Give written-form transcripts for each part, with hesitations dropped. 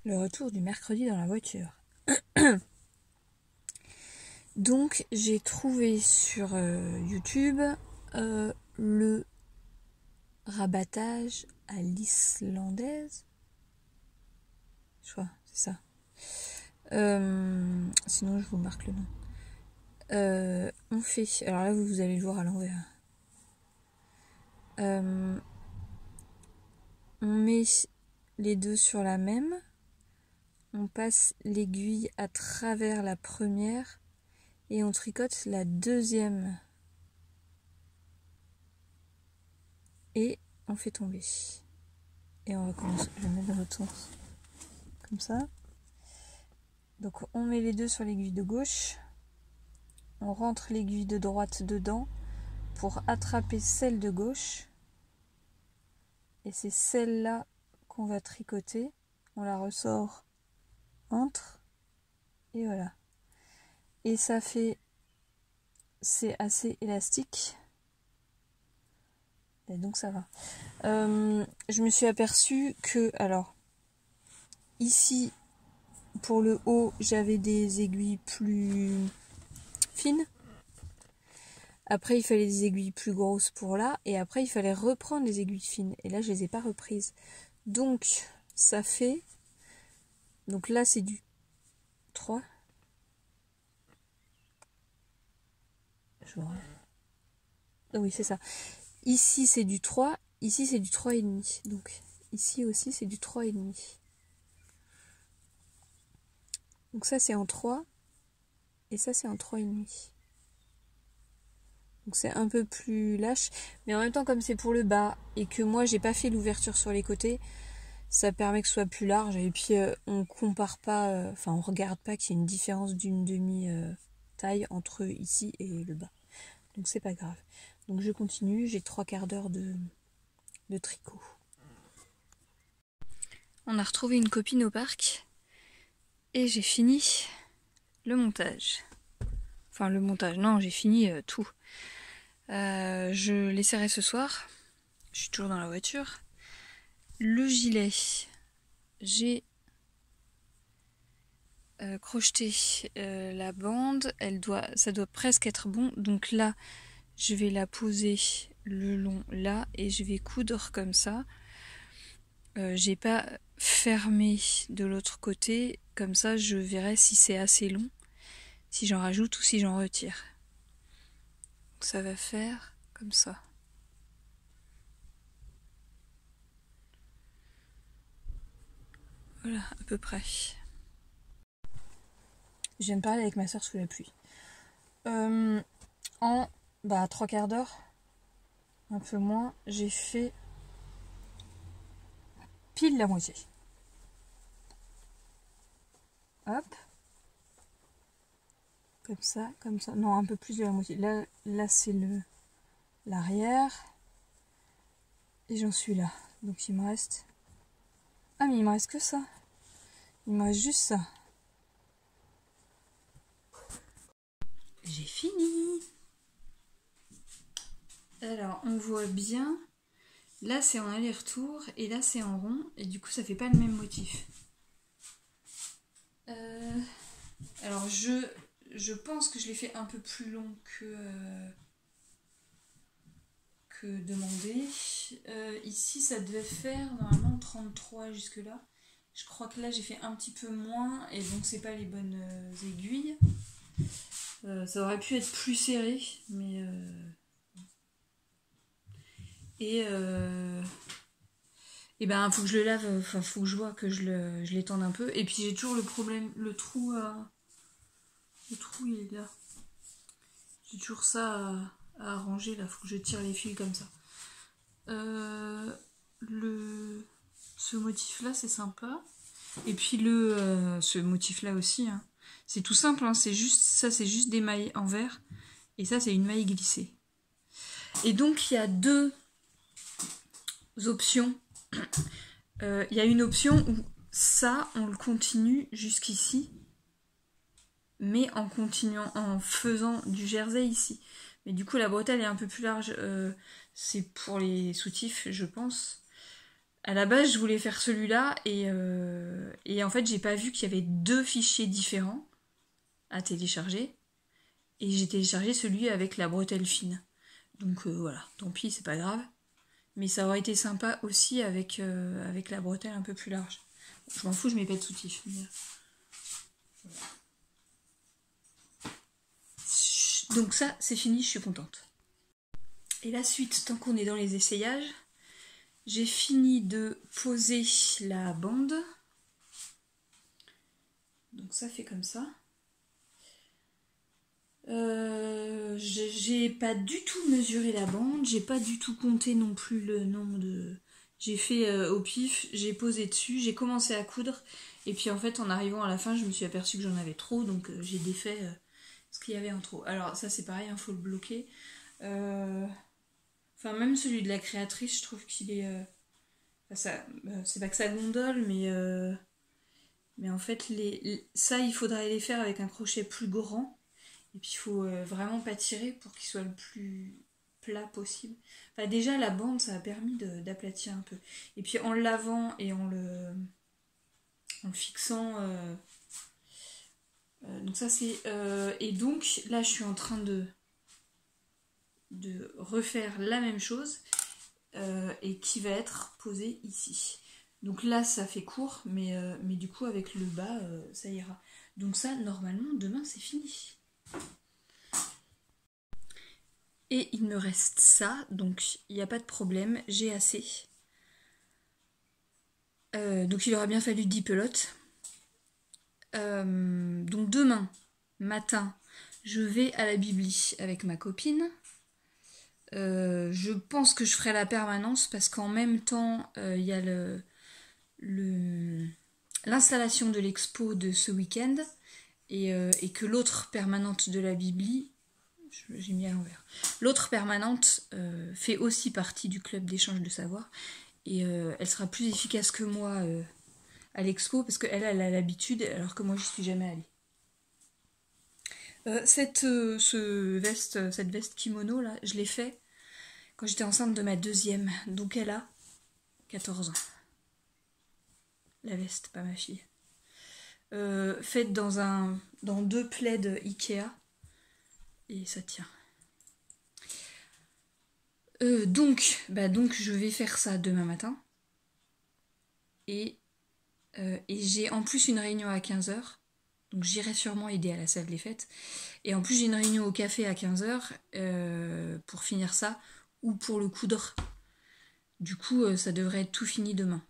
Le retour du mercredi dans la voiture. Donc j'ai trouvé sur YouTube le rabattage à l'islandaise. Je crois, c'est ça. Sinon je vous marque le nom. On fait... Alors là vous allez le voir à l'envers. On met les deux sur la même. On passe l'aiguille à travers la première et on tricote la deuxième. Et on fait tomber. Et on recommence. Je vais mettre dans l'autre sens. Comme ça. Donc on met les deux sur l'aiguille de gauche. On rentre l'aiguille de droite dedans pour attraper celle de gauche. Et c'est celle-là qu'on va tricoter. On la ressort entre. Et voilà. Et ça fait... C'est assez élastique. Et donc ça va. Je me suis aperçue que... Alors, ici, pour le haut, j'avais des aiguilles plus fines. Après, il fallait des aiguilles plus grosses pour là. Et après, il fallait reprendre les aiguilles fines. Et là, je les ai pas reprises. Donc, ça fait... Donc là, c'est du 3. Oui, c'est ça. Ici, c'est du 3. Ici, c'est du 3,5. Donc, ici aussi, c'est du 3,5. Donc ça, c'est en 3. Et ça, c'est en 3,5. Donc c'est un peu plus lâche. Mais en même temps, comme c'est pour le bas et que moi, j'ai pas fait l'ouverture sur les côtés, ça permet que ce soit plus large. Et puis, on compare pas... Enfin, on regarde pas qu'il y ait une différence d'une demi-taille entre ici et le bas. Donc c'est pas grave. Donc je continue. J'ai 3/4 d'heure de tricot. On a retrouvé une copine au parc. Et j'ai fini le montage. Enfin, le montage, non, j'ai fini tout. Je l'essaierai ce soir. Je suis toujours dans la voiture. Le gilet, j'ai crocheté la bande. Ça doit presque être bon. Donc là, je vais la poser le long là et je vais coudre comme ça. J'ai pas fermé de l'autre côté. Comme ça, je verrai si c'est assez long. Si j'en rajoute ou si j'en retire. Donc ça va faire comme ça. Voilà, à peu près. Je viens de parler avec ma soeur sous la pluie. En 3/4 d'heure, un peu moins, j'ai fait pile la moitié. Hop. Comme ça. Non, un peu plus de la moitié. Là c'est l'arrière. Et j'en suis là. Donc il me reste... Ah mais il me reste que ça. Il me reste juste ça. J'ai fini. Alors on voit bien. Là c'est en aller-retour et là c'est en rond. Et du coup ça fait pas le même motif. Alors je pense que je l'ai fait un peu plus long que demandé. Ici ça devait faire normalement 33 jusque là. Je crois que là j'ai fait un petit peu moins et donc c'est pas les bonnes aiguilles. Ça aurait pu être plus serré, mais et ben faut que je le lave, enfin faut que je vois que je l'étende un peu. Et puis j'ai toujours le problème, le trou il est là. J'ai toujours ça à arranger là, faut que je tire les fils comme ça. Ce motif là c'est sympa. Et puis ce motif là aussi, hein. C'est tout simple, hein. C'est juste des mailles en verre. Et ça c'est une maille glissée. Et donc il y a deux options. Il y a une option où ça on le continue jusqu'ici. Mais en continuant, en faisant du jersey ici. Mais du coup la bretelle est un peu plus large. C'est pour les soutifs je pense. À la base, je voulais faire celui-là et Et en fait, j'ai pas vu qu'il y avait 2 fichiers différents à télécharger. Et j'ai téléchargé celui avec la bretelle fine. Donc voilà, tant pis, c'est pas grave. Mais ça aurait été sympa aussi avec la bretelle un peu plus large. Je m'en fous, je mets pas de soutif. Voilà. Donc ça, c'est fini, je suis contente. Et la suite, tant qu'on est dans les essayages, j'ai fini de poser la bande. Donc ça fait comme ça. J'ai pas du tout mesuré la bande, j'ai pas du tout compté non plus le nombre de... J'ai fait au pif, j'ai posé dessus, j'ai commencé à coudre, et puis en fait en arrivant à la fin je me suis aperçue que j'en avais trop, donc j'ai défait ce qu'il y avait en trop. Alors ça c'est pareil, il faut le bloquer. Enfin même celui de la créatrice, je trouve qu'il est... c'est pas que ça gondole, mais en fait ça il faudrait les faire avec un crochet plus grand. Et puis il faut vraiment pas tirer pour qu'il soit le plus plat possible. Enfin, déjà la bande ça a permis d'aplatir un peu. Et puis en le lavant et en le fixant. Donc ça c'est. Et donc là je suis en train de refaire la même chose et qui va être posée ici. Donc là ça fait court, mais du coup avec le bas ça ira. Donc ça normalement demain c'est fini. Et il me reste ça, donc il n'y a pas de problème, j'ai assez. Donc il aura bien fallu 10 pelotes. Donc demain matin, je vais à la Bibli avec ma copine. Je pense que je ferai la permanence parce qu'en même temps, il y a l'installation de l'expo de ce week-end et que l'autre permanente de la Bibli... J'ai mis à l'envers. L'autre permanente fait aussi partie du club d'échange de savoir et elle sera plus efficace que moi à l'expo parce qu'elle a l'habitude alors que moi j'y suis jamais allée. Cette veste kimono là, je l'ai fait quand j'étais enceinte de ma deuxième, donc elle a 14 ans. La veste, pas ma fille. Faite dans 2 plaids Ikea. Et ça tient. Donc je vais faire ça demain matin. Et j'ai en plus une réunion à 15h. Donc j'irai sûrement aider à la salle des fêtes. Et en plus j'ai une réunion au café à 15h pour finir ça. Ou pour le coudre. Du coup ça devrait être tout fini demain.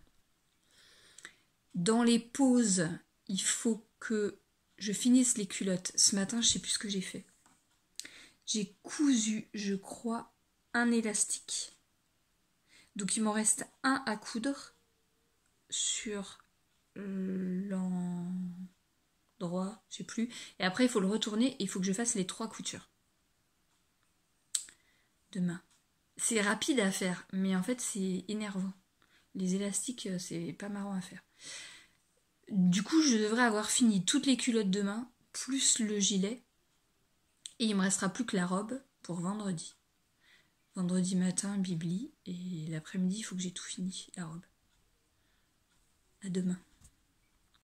Dans les pauses, il faut que je finisse les culottes. Ce matin je sais plus ce que j'ai fait. J'ai cousu, je crois, un élastique. Donc il m'en reste un à coudre sur l'endroit, je sais plus. Et après il faut le retourner et il faut que je fasse les 3 coutures. Demain. C'est rapide à faire, mais en fait c'est énervant. Les élastiques, c'est pas marrant à faire. Du coup, je devrais avoir fini toutes les culottes demain, plus le gilet. Et il me restera plus que la robe pour vendredi. Vendredi matin, Bibli. Et l'après-midi, il faut que j'ai tout fini, la robe. À demain.